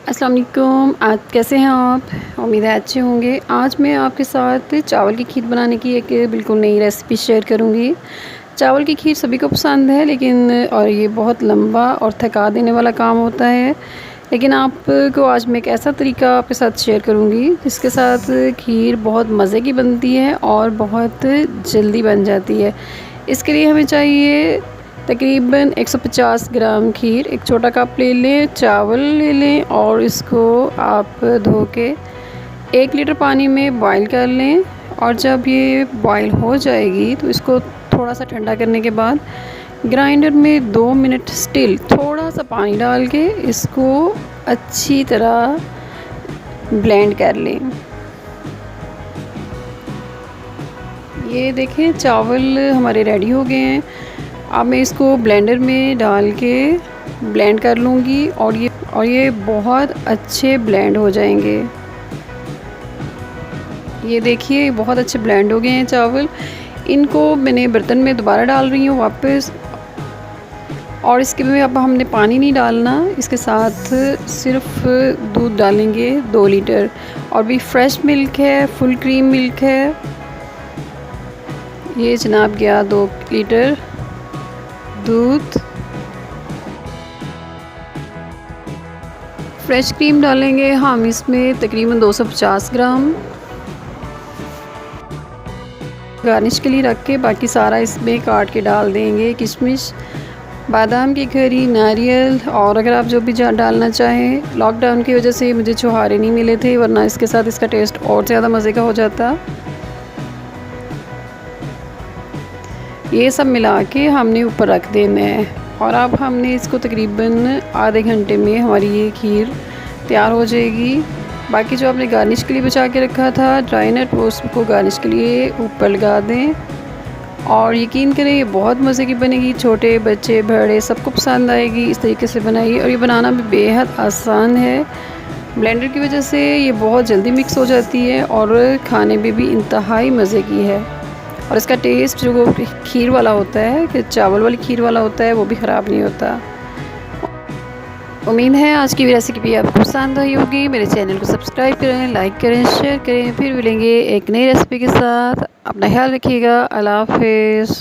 अस्सलाम वालेकुम। आज कैसे हैं आप? उम्मीद है अच्छे होंगे। आज मैं आपके साथ चावल की खीर बनाने की एक बिल्कुल नई रेसिपी शेयर करूंगी। चावल की खीर सभी को पसंद है, लेकिन और ये बहुत लंबा और थका देने वाला काम होता है। लेकिन आपको आज मैं एक ऐसा तरीका आपके साथ शेयर करूंगी जिसके साथ खीर बहुत मज़े की बनती है और बहुत जल्दी बन जाती है। इसके लिए हमें चाहिए तकरीबन 150 ग्राम खीर। एक छोटा कप ले लें, चावल ले लें और इसको आप धो के 1 लीटर पानी में बॉईल कर लें। और जब ये बॉईल हो जाएगी तो इसको थोड़ा सा ठंडा करने के बाद ग्राइंडर में 2 मिनट स्टिल थोड़ा सा पानी डाल के इसको अच्छी तरह ब्लेंड कर लें। ये देखें, चावल हमारे रेडी हो गए हैं। अब मैं इसको ब्लेंडर में डाल के ब्लेंड कर लूँगी और ये बहुत अच्छे ब्लेंड हो जाएंगे। ये देखिए, बहुत अच्छे ब्लेंड हो गए हैं चावल। इनको मैंने बर्तन में दोबारा डाल रही हूँ वापस। और इसके में अब हमने पानी नहीं डालना, इसके साथ सिर्फ दूध डालेंगे 2 लीटर। और भी फ्रेश मिल्क है, फुल क्रीम मिल्क है। ये जनाब गया 2 लीटर दूध। फ्रेश क्रीम डालेंगे हम इसमें तकरीबन 250 ग्राम। गार्निश के लिए रख के बाकी सारा इसमें काट के डाल देंगे। किशमिश, बादाम की खरी, नारियल और अगर आप जो भी डालना चाहें। लॉकडाउन की वजह से मुझे छुहारे नहीं मिले थे, वरना इसके साथ इसका टेस्ट और ज़्यादा मज़े का हो जाता। ये सब मिला के हमने ऊपर रख देना है। और अब हमने इसको तकरीबन आधे घंटे में हमारी ये खीर तैयार हो जाएगी। बाकी जो आपने गार्निश के लिए बचा के रखा था ड्राई नट, वो उसको गार्निश के लिए ऊपर लगा दें। और यकीन करें, ये बहुत मज़े की बनेगी। छोटे बच्चे बड़े सबको पसंद आएगी। इस तरीके से बनाइए। और ये बनाना भी बेहद आसान है। ब्लेंडर की वजह से ये बहुत जल्दी मिक्स हो जाती है और खाने में भी इंतहाई मज़े की है। और इसका टेस्ट जो खीर वाला होता है, कि चावल वाली खीर वाला होता है, वो भी ख़राब नहीं होता। उम्मीद है आज की रेसिपी आपको पसंद आई होगी। मेरे चैनल को सब्सक्राइब करें, लाइक करें, शेयर करें। फिर मिलेंगे एक नई रेसिपी के साथ। अपना ख्याल रखिएगा। अल्लाह हाफ़िज़।